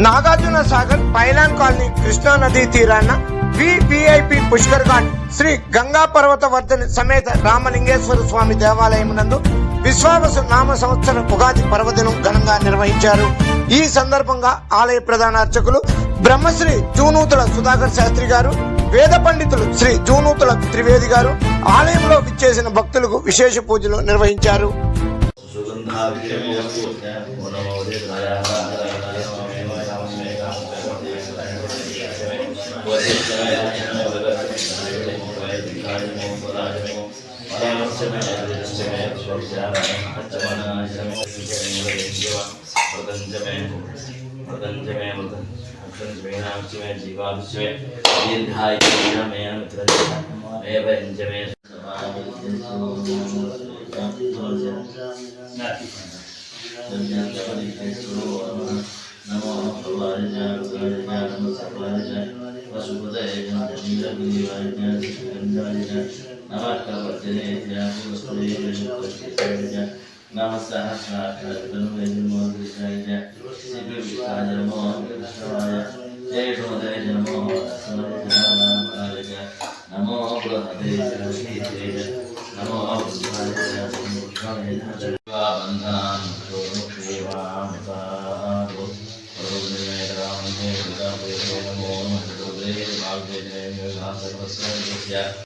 Nagarjuna Sagar pylon colony Krishna నదీ తీరాన VVIP Pushkar ghat Shri Ganga పర్వత వర్ధని సమేత రామలింగేశ్వర స్వామి దేవాలయం నందు విశ్వావసు నామ సంవత్సర ఉగాది పర్వదినం ఘనంగా నిర్వహించారు. ఈ సందర్భంగా ఆలయ ప్రధాన అర్చకులు బ్రహ్మశ్రీ జూనూతుల సుధాకర్ శాస్త్రి గారు, వేద పండితులు శ్రీ జూనూతుల త్రివేది గారు ఆలయంలో విచ్చేసిన భక్తులకు విశేష పూజలు నిర్వహించారు.